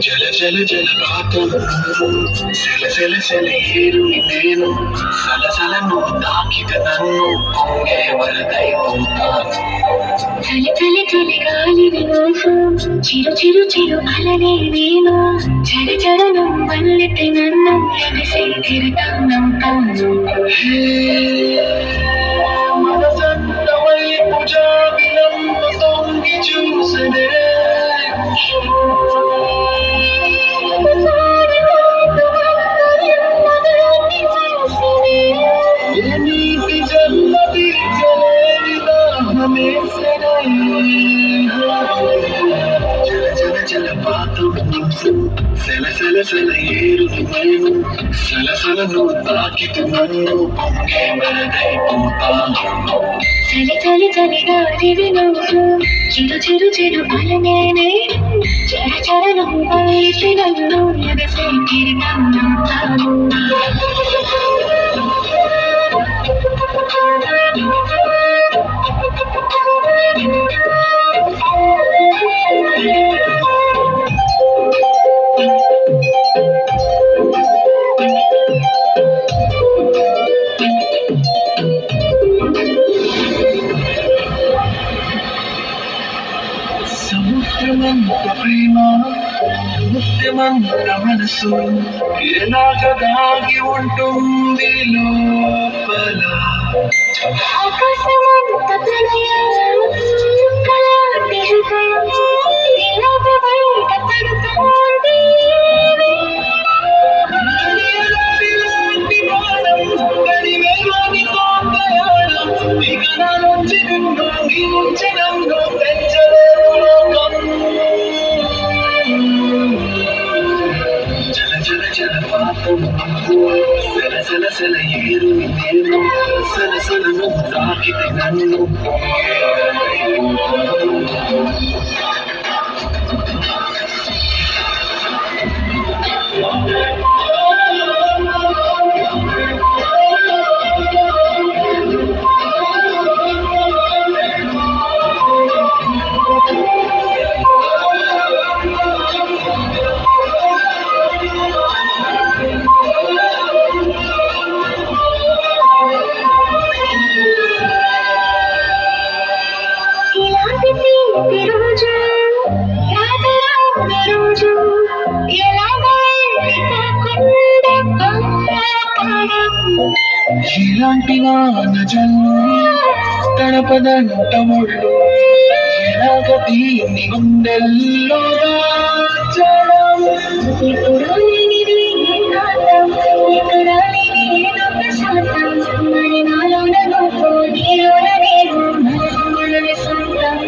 జల జల జలపాతం సెల సెల సెలయేరు నేను సలసలను తాకిత నన్ను పొంగే వరదైపోతాను చలి చలి చలి గాలిని నువ్వు చిరు చిరు చిరు అలనే నేను చర చరణం వల్లెత్తి నన్ను ఎగసే తిరగనవుతాను మనసంత వైపు జాబిలంబ తొంగి చూసనే నీటి జల్లది జలేని దాహమేసనే జల జల జలపాతం సెల సెల సెలయేరు నేను సలసలను తాకితు నన్ను పొంగే వరదైపోతాను చలి చలి చలి గాలివి నువ్వు చిరు చిరు చిరు అలనే నేను చర చరణం వల్లెత్తి నన్ను ఎగసే తిరగనవుతాను సముద్రమంత ప్రేమ ముత్యమంత మనసు ఎలాగ దాగి ఉంటుంది లోపల ఆకాశమంత ప్రణయం చుక్కలాంటి హృదయం ఇలాగ బయట పడుతోంది జల జల జలపాతం సెల సెల సెలయేరు నేను సలసలను తాకితే నన్ను ఇలాంటి వాన జల్లు తడపదంట ముళ్ళు ఎలాగ దీన్ని గుండెల్లో దాచడం ఇప్పుడు లేనిది ఏకాంతం ఎక్కడ లేని ఏదో ప్రశాంతం మరి నాలోన నువ్వు నీలోన నేను మనది సొంతం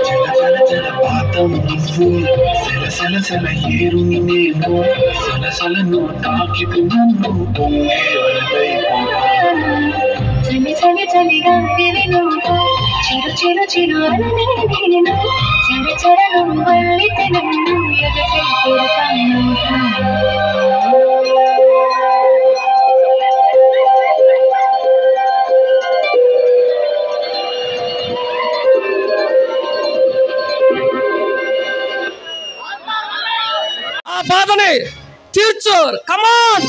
జల జల జలపాతం నువ్వు సెల సెల సెలయేరు నేను సలసలను తాకితు నన్ను పొంగే వరదైపోతాను చలి చలి చలి గాలివి నువ్వు చిరు చిరు చిరు అలనే నేను చర చరణం వల్లెత్తి నన్ను ఎగసే తిరగనవుతాను ఆ బాధని తీర్చు కమాన్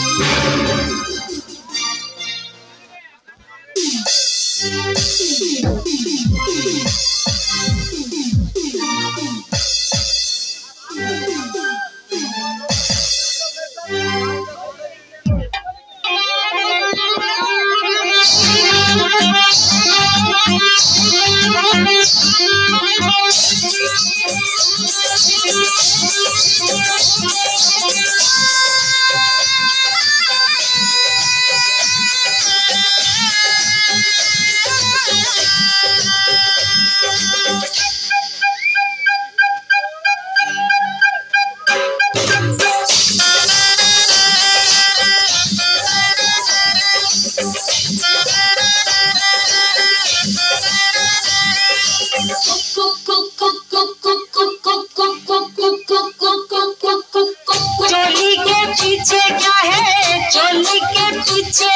चोली के पीछे क्या है, चोली के पीछे,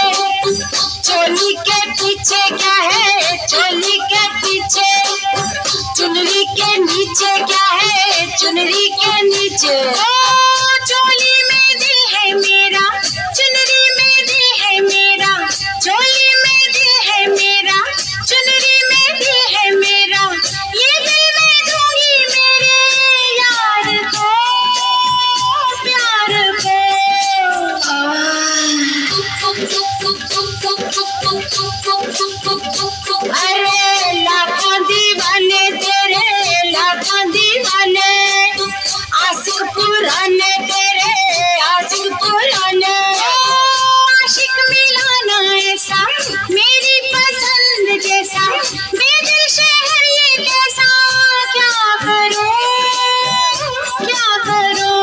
चोली के पीछे क्या है, चोली के पीछे, चुनरी के नीचे क्या है, चुनरी के नीचे। ओ चोली में दिल है मेरा, चुनरी में दिल है मेरा, चोली में दिल है मेरा, चुनरी में दिल है मेरा, ये दिल मैं दूंगी मेरे यार को, प्यार को। अरे लाखों दीवाने तेरे, लाखों दीवाने, आशिक पुराने तेरे, आशिक पुराने। आशिक मिलाना ऐसा मेरी पसंद जैसा, बेदिल शहर ये कैसा, क्या करूं, क्या करूं।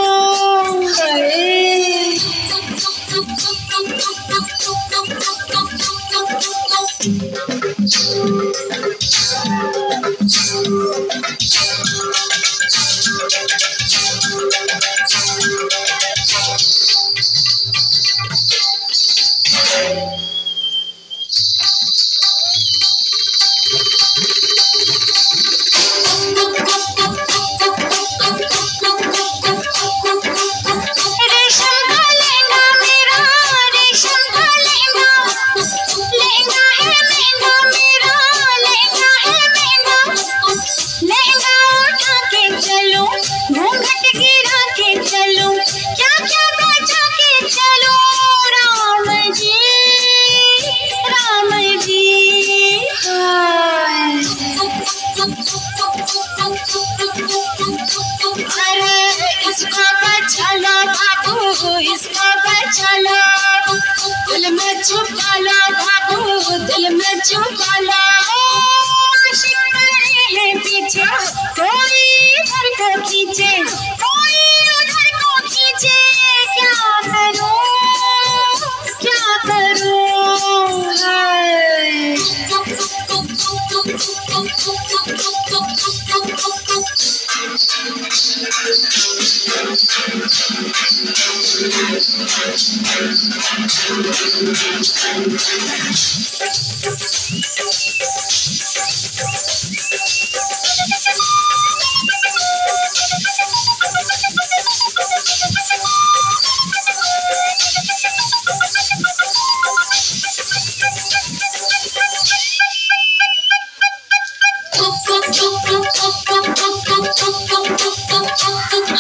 इसको बचा लो, दिल में छुपा लो बाबू, दिल में छुपा लो। आशिक पड़े हैं पीछे, कोई इधर को खींचे, कोई उधर को खींचे, क्या करूं, क्या करूं।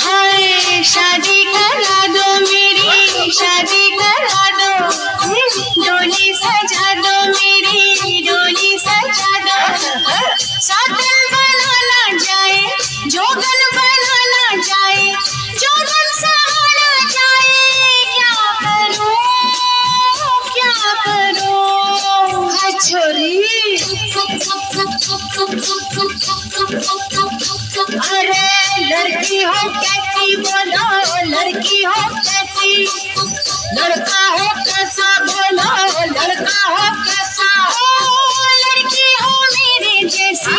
हाय शादी करा दो मेरी, शादी करा दो, डोली सजा दो मेरी, डोली सजा दो। साधन बनाना जाए, जोगन बनाना जाए, जोगन सहारा जाए, क्या करूं, क्या करूं। हाँ छोरी, अरे लड़की हो कैसी बोलो, लड़की हो कैसी, लड़का हो कैसा बोलो, लड़का हो कैसा। ओ लड़की हो मेरे जैसी,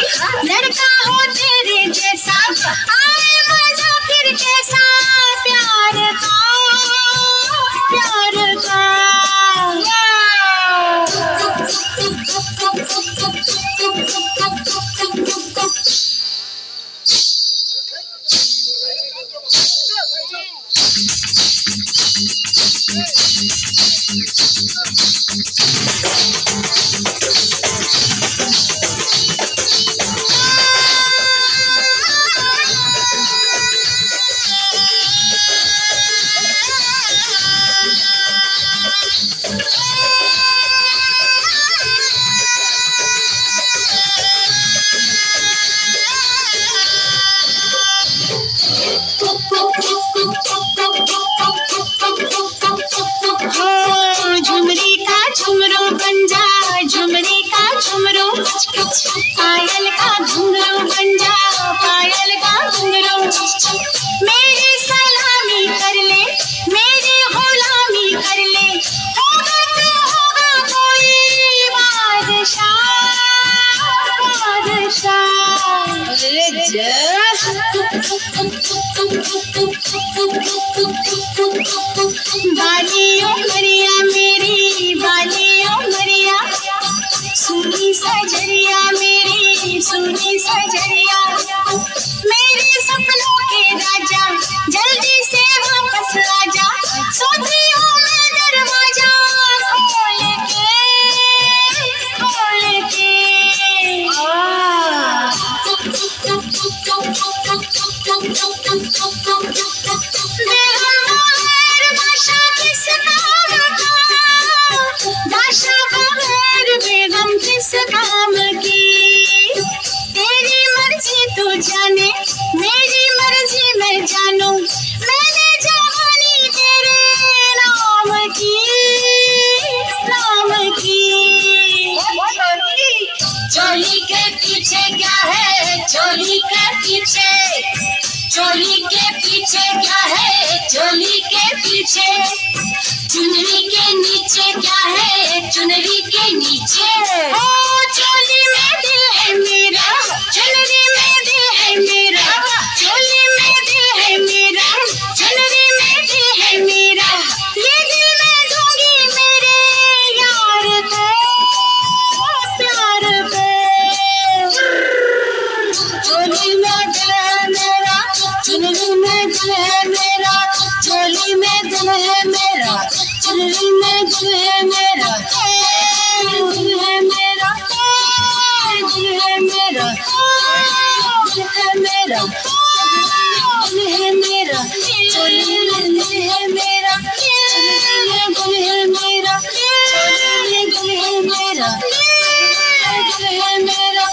लड़का हो तेरे जैसा, आए मजा फिर कैसा, प्यार का, प्यार का। झुमरी का झुमरो पीछे चुनरी के नीचे क्या है चुनरी के नीचे ओ चोली में दिल है मेरा चुनरी में दिल है मेरा चोली में दिल है मेरा चुनरी में दिल है मेरा ये दिल मैं दूंगी मेरे यार को प्यार को चोली में दिल है मेरा चुनरी में दिल है मेरा चोली में दिल है मेरा चुनरी में दिल है मेरा दिल है मेरा दिल है मेरा दिल है मेरा दिल है मेरा चोली में दिल है मेरा चुनरी में दिल है मेरा चोली में दिल है मेरा दिल है मेरा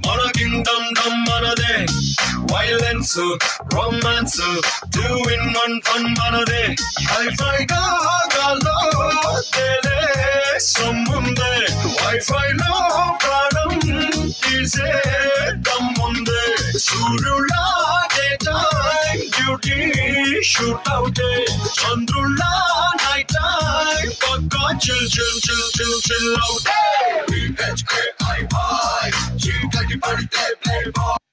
Mana kingdom dum manade violence romance two in one fun manade hi-fi galo tele sammunde wi-fi lo pranam ise dammunde surula daytime duty shoot out chandrula night time pakka chill out PHKI చీకటి పడితే play boy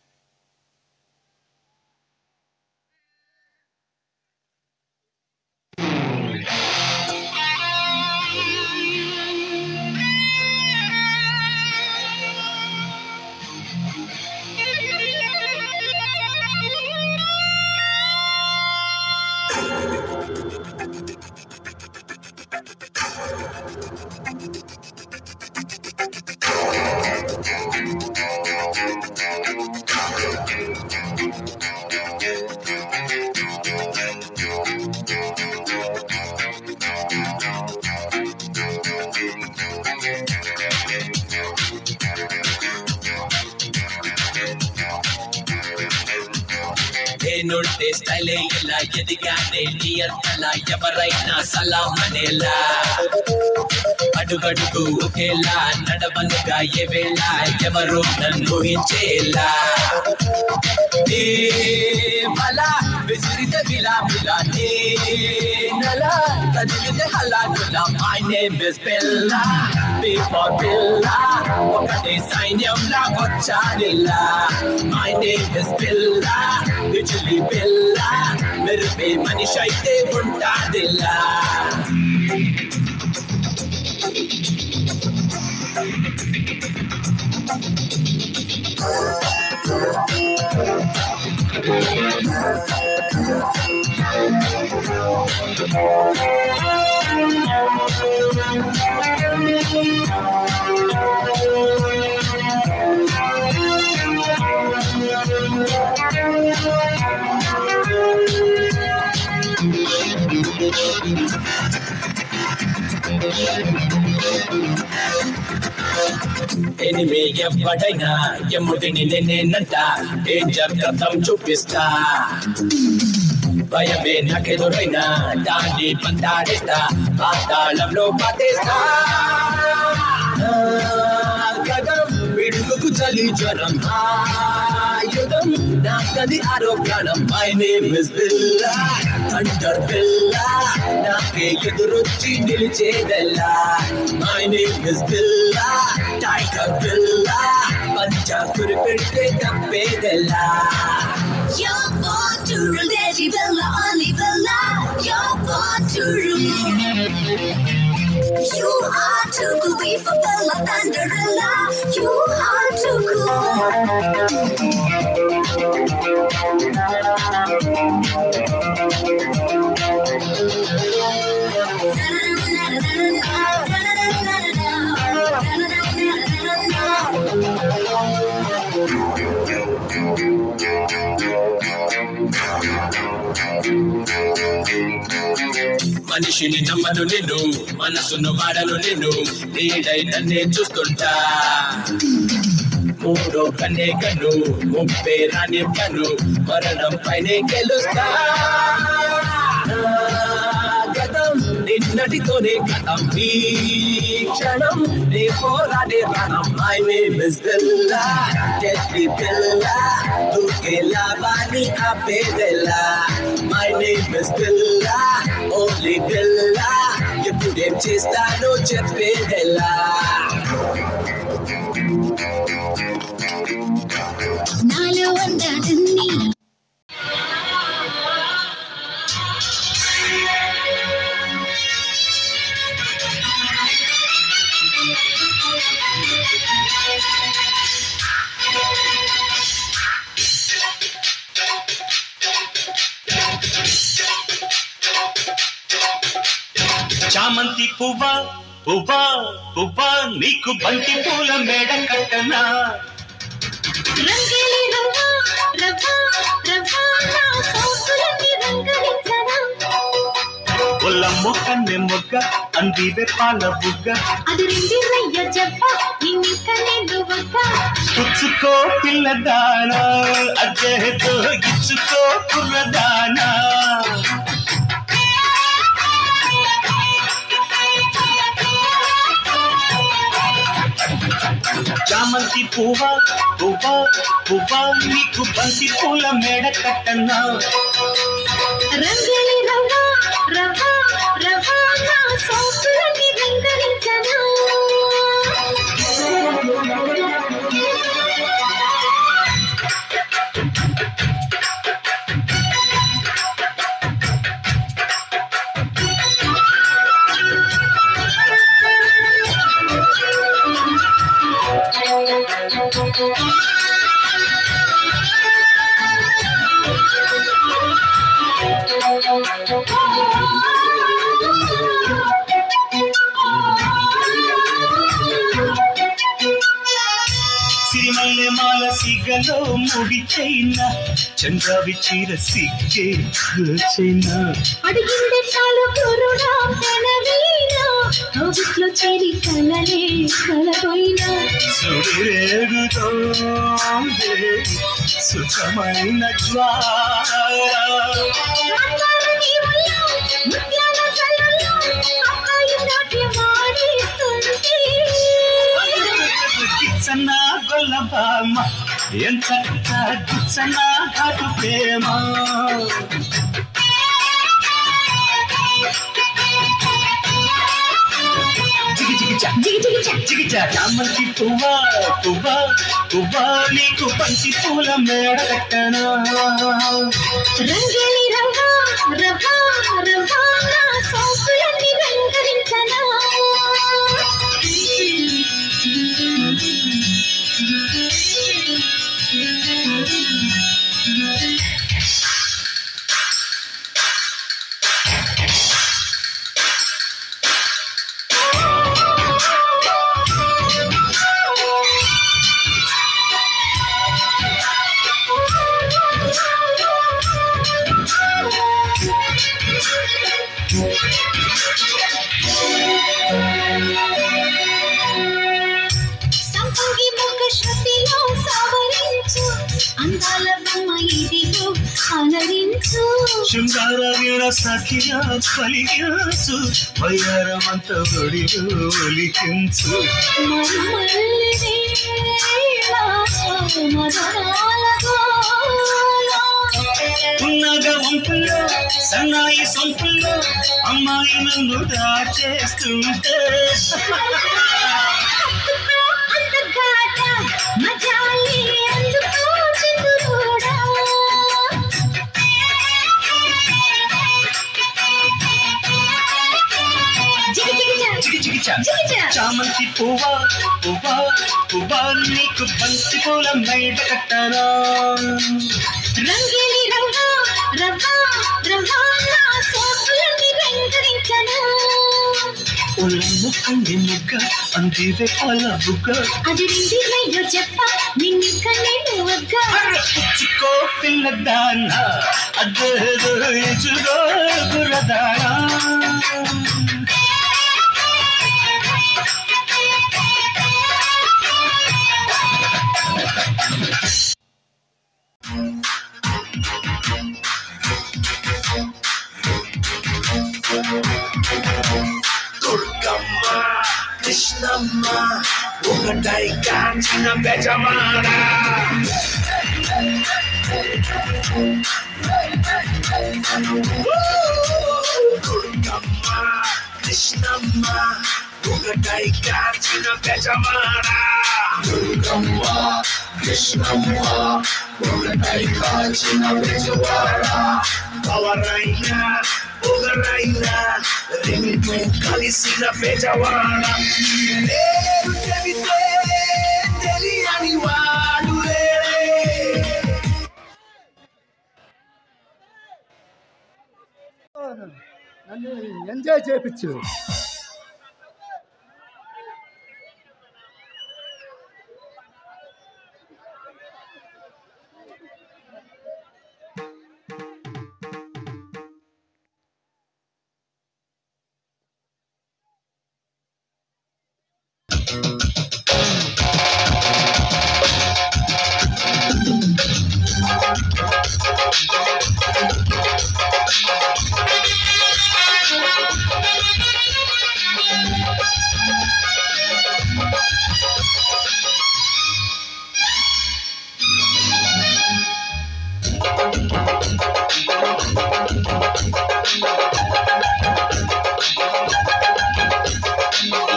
నోటే స్టైలే ఇలా ఎదిగానే near అలా ఎవరైనా సలామనేలా అడుగడుగు ఒకేలా నడవనుగా ఏ వేళ ఎవరు నన్ను హించేలా బలా విసిరితే బిలా బిలా నలా కదిలితే హలాగులా my name is Billa before బిల్లా ఒకటే సైన్యంలా వచ్చాడిలా మై నేమ్ ఇస్ బిల్లా బిజలి బిల్లా మెరుపే మనిషి అయితే ఉంటాడిలా ఎనిమి ఎవడైనా ఎముడిని నేనంట డేంజర్ కథం చూపిస్తా భయమే నాకెదురైనా దాన్ని పంతాడేస్తా పాతాళంలో పాతేస్తా గగం పిడుగుకు చలి జ్వరం ఆయుధం నాకది ఆరోగ్యం my name is Billa thunder బిల్లా నాకే ఎదురొచ్చి నిలిచేదెల్లా my name is Billa tiger బిల్లా పంచా కురిపెడితే తప్పేదెల్లా You're born to rule, Daddy Bella, only Bella. You're born to rule. You are too cool, be for Bella, Thunderella. You are too మనిషిని నమ్మను నిన్ను మనసును వాడను నిన్ను నీడై నన్నే చూస్తుంటా మూడో కన్నే కన్ను ముప్పే రానివ్వను మరణం పైనే గెలుస్తా గతం నిన్నటితోనే కథం ఈ క్షణం నే పోరాడే రణం my name is Billa deadly బిల్లా దూకే లావాని ఆపేదెల్లా my name is Billa only బిల్లా ఎప్పుడేం చేస్తానో చెప్పేదెల్లా నాలో అందడిని చామంతి పువ్వా పువ్వా పువ్వా నీకు బంతి పూల మేడ కట్టనా రంగేలి రవ్వా రవ్వా రవ్వా నా సోపులని రంగలించనా ఒల్లమ్మ కన్నె మొగ్గ అందివే పాల బుగ్గ అది రెండి రయ్య జబ్బ నిన్ని కన్నే నువ్వక్క పుచ్చుకో పిల్లదానా అజ్జేతో ఇచ్చుకో కుర్రదానా చామంతి పువ్వా పువ్వా పువ్వా నీకు బంతి పూల మేడ కట్టనా రంగేలి రవ్వా రవ్వా రవ్వా నా సోపులని రంగలించనా సిరిమల్లె మాల సిగలో ముడి చైనా చంద్రావి చీర సిగ్గే చైనా అడిగిందే చాలు కురుడా పెనవీనా రోజుట్లో చేరి కలలే కలపోయినా సురేడుతో సుఖమైన మందారని వల్ల ముత్యాల చల్లల్లో అబ్బాయి నాట్యం ఆడిస్తుంటే గిచ్చన్న గొల్లబామ ఎంత గిచ్చన్న ఘాటు ప్రేమ చామంతి పువ్వా పువ్వా పువ్వా నీకు బంతి పూల మేడ కట్టనా రంగేలి రవ్వా రవ్వా రవ్వా నా సోపులని రంగరించనా సంపంగి ముఖ శృతిలో సవరించు అందాల బొమ్మ ఇది శృంగార వీణ సఖియా పలికించు వయ్యారమంత ఒడిలో ఒలికించు ఉన్నగ వంపుల్లో సన్నాయి సొంపుల్లో అమ్మాయి నన్ను దాచేస్తుంటే చామంతి పువ్వా పువ్వా పువ్వా నీకు బంతి పూల మేడ కట్టరా రంగిలి రంగా రవ్వా రవ్వా నా సోపులని రంగరించనా ఉల్లము కంది ముగ్గ అందివే పాల బుగ్గ అది రిండిలో చెప్ప నిన్నిక నేను వగ్గ పుచ్చుకో పిల్లదానా అదేదో ఇచుగో గురదానా దుర్గమ్మ కృష్ణమ్మ ఒకటై కాంచిన బెజమాడ దుర్గమ్మ కృష్ణమ్మ ఒకటై కాంచిన బెజమాడ దుర్గమ్మ కృష్ణమ్మ ఒకటై కాంచిన బెజమాడ పవరైనా పొగరైనా రెండు కలిసిన బెజవాడ నేను చెబితే తెలియని వాడు నన్ను ఎంజాయ్ చేయించు.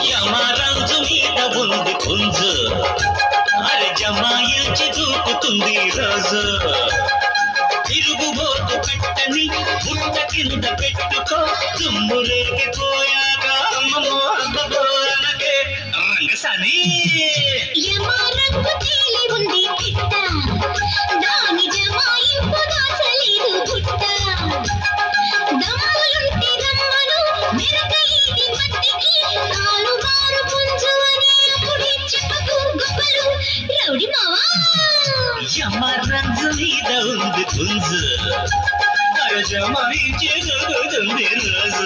యమరాజు మీద ఉంది పుంజు అరే జమాయించి దూకుతుంది రోజు తిరుగుబోతు పెట్టని బుట్ట కింద పెట్టుకో దుమ్ము రేగిపోయాక అమ్మమ్మోనకే రంగసాని యమరంగు తేలి ఉంది పిట్ట దాని జమాయింపు దాచలేదు బుట్ట దమ్ములుంటే దమ్మను మెరక ఈది మట్టికి కాలు మారు పుంజు అని అప్పుడే చెప్పకు గొప్పలు రౌడి మావా యమరాజు మీద ఉంది పుంజు అరే జమాయించి దూకుతుంది రోజు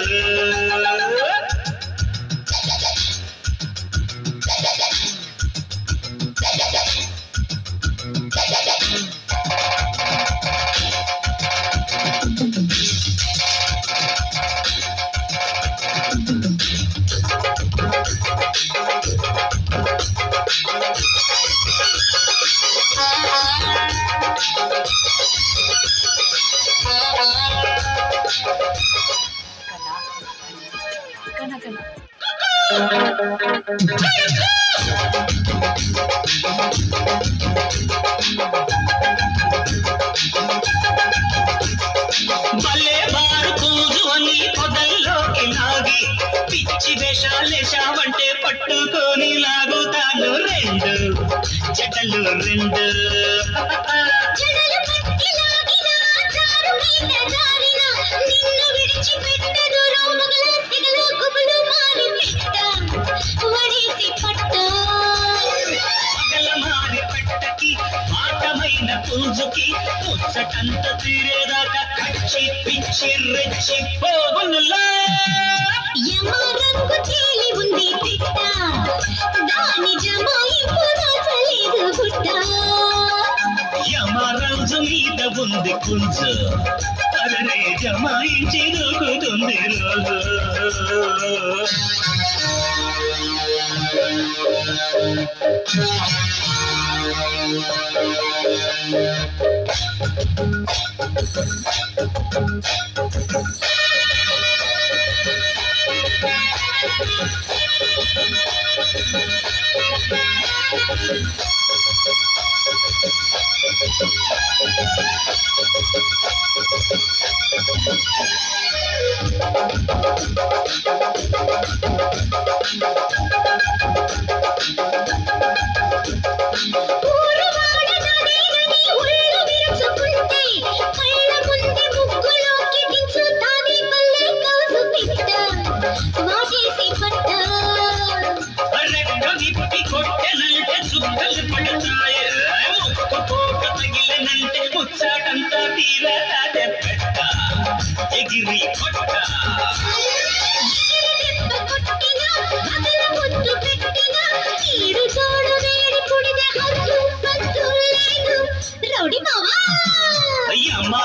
భలే బారు పూజు అని పొదల్లోకి లాగి పిచ్చి వేషాలేశావంటే పట్టుకొని లాగుతాను రెండు జటలు రెండు జడలు పట్టి లాగినా జారు మీద జారినా నిన్ను విడిచిపెట్టదు రోమగల తెగల గుబులు మారి పెట్ట వడిసి పట్ట పగల మారి పెట్టకి పాఠమైన పూజుకి ముచ్చటంత తీరేదాకా కచ్చి పిచ్చి రెచ్చి పోవునులా యమరంగు తేలి ఉంది పిట్ట దాని జమాయింపు దాచలేదు బుట్ట యమరాజు మీద ఉంది కుంజు అరే జమాయించి దూకుతుంది రోజు ముచ్చాటంతా తీరదే పెట్ట ఎగిరి కొట్ట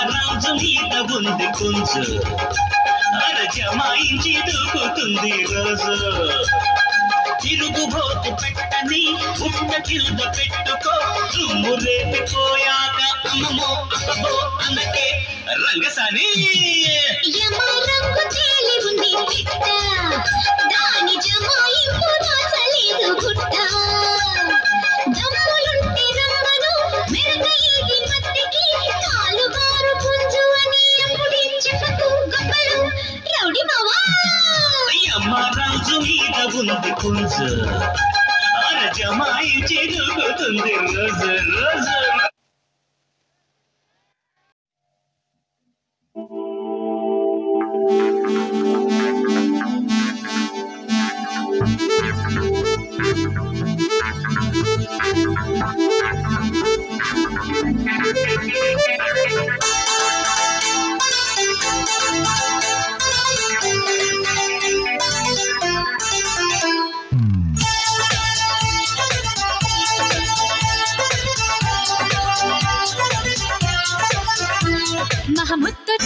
రాజు మీద ఉంది కుంజు అర జమాయించి దూకుతుంది రోజు తిరుగుబోతు పెట్టని ఉట్ట కింద పెట్టుకో రుమ్ము రేపిపోయాక అమ్మమో అక్కబో అన్నకే రంగసాని రంగు తేలి ఉంది పిట్ట దాని జమాయింపు దాచలేదు గుట్ట దమ్ములుంటే రమ్మను మెరక ఈది మట్టికి కాలు బారు పుంజు అని అప్పుడే చెప్పకు గొప్పలు రౌడి మావా అమ్మ రాజు మీద ఉంది కుంజు అర జమాయించి దూకుతుంది రోజు రోజు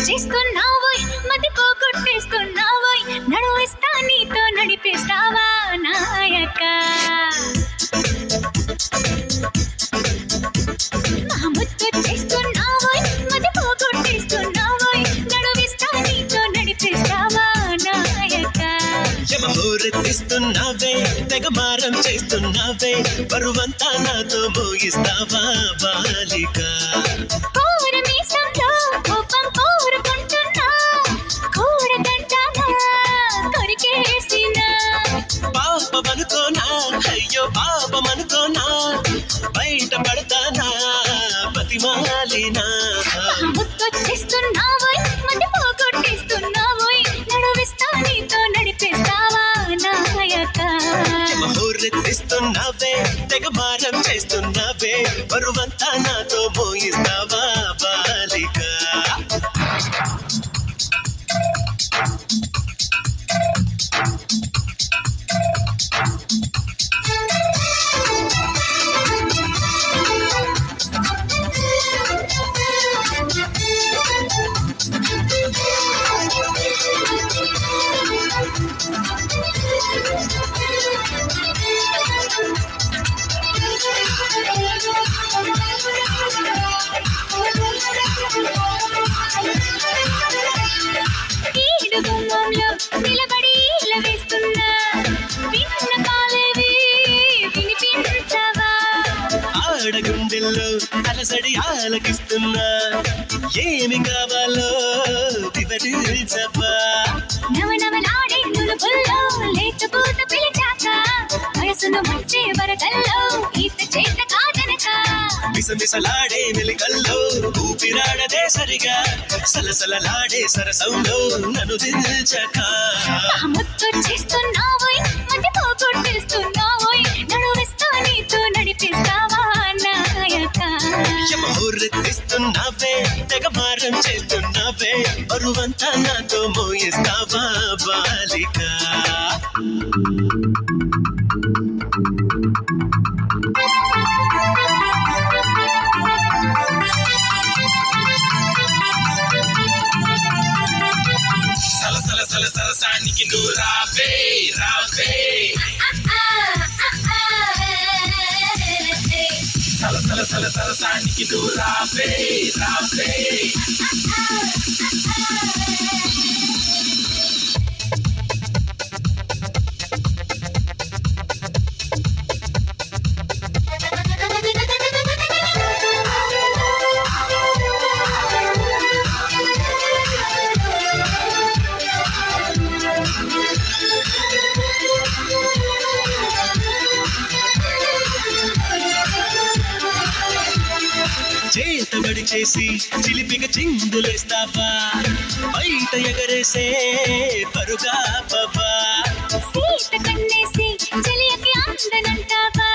చేస్తున్నావోయ్ మతి పోగొట్టేస్తున్నావోయ్ నడువిస్తా నీతో నడిపిస్తావా నాయక మహముత్తు చేస్తున్నావోయ్ మతి పోగొట్టేస్తున్నావోయ్ నడువిస్తా నీతో నడిపిస్తావా నాయక యమహోరెత్తిస్తున్నావే తెగమారం చేస్తున్నావే బరువంతా నాతో మోగిస్తావా బాలిక పాపమనుకోనా అయ్యో పాపమనుకోనా బయట పడతానా బతిమాలినా ముత్తొచ్చేస్తున్నావోయ్ మతి పోగొట్టేస్తున్నావోయ్ నడువిస్తా నీతో నడిపిస్తావా నాయక మహోరెత్తిస్తున్నావే తెగమారం చేస్తున్నావే బరువంతా నాతో మోయిస్తావా బాలిక నిలబడి వేస్తున్నా విన్న కాలేవి వినిపించవా ఆడగుండెల్లో అలసడి ఆలకిస్తున్నా ఏమి కావాలో వివరించవా నవనవలాడే నులుపుల్లో లేకపోత పిలిచాక వయసును ముంచే వరకల్లో ఈత చేత కాదనక మిసమిసలాడే వెలికల్లో ఊపిరాడదే సరిగా సలసలలాడే సరసంలో నన్ను దిల్చక ముత్తొచ్చేస్తున్నావోయ్ మతి పోగొట్టేస్తున్నావోయ్ నడువిస్తా నీతో నడిపిస్తావా నాయక యమహోరెత్తిస్తున్నావే తెగమారం చేస్తున్నావే బరువంతా నాతో మోయిస్తావా బాలిక సరసానికి నువ్వు రావే రావే సరసానికి నువ్వు రావే రావే చేతబడి చేసి చిలిపిగా చిందులేస్తావా బయట ఎగరేసే పరుగా పవా సీత కన్నేసి చెలియకి అందనంటావా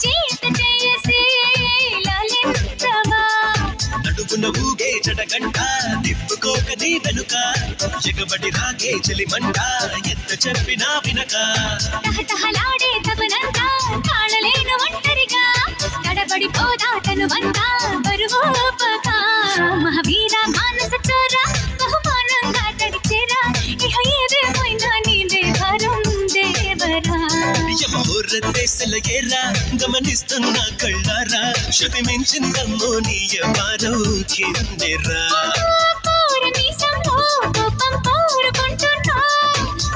చేత చేసి లాలింటావా నడుగున ఊగే జడగంట తిప్పుకోక నీ వెనుక ఎగబడి రాగే చెలిమంట ఎంత చెప్పినా వినక తహతహలాడే తపనంత తాళలేను ఒంటరిగా తడబడిపోదా తనువంతా బరువోపక మహావీర మానస చోర బహుమానంగా తడిచేరా ఇహ ఏదేమైనా నీదే వరం దేవరా యమహోరదేశల ఏరా గమనిస్తున్న కళ్ళారా శృతి మించిందమ్మో నీ వారం కిందెరా పూరమీసంలో కోపం కోరుకుంటున్నా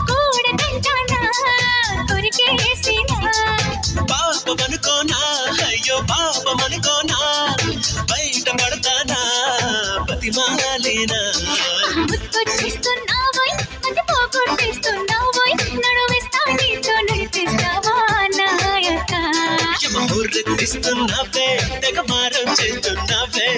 కూడదంటానా కొరికేసినా పాపమనుకోనా అయ్యో పాపమనుకోనా బయట పడతానా బతిమాలేనా ముత్తొచ్చేస్తున్నావోయ్ అది పోగొట్టేస్తున్నావోయ్ నడువిస్తా నీతో నడిపిస్తావా నాయక యమహోరదిస్తున్నావే తెగ మారం చేస్తున్నావే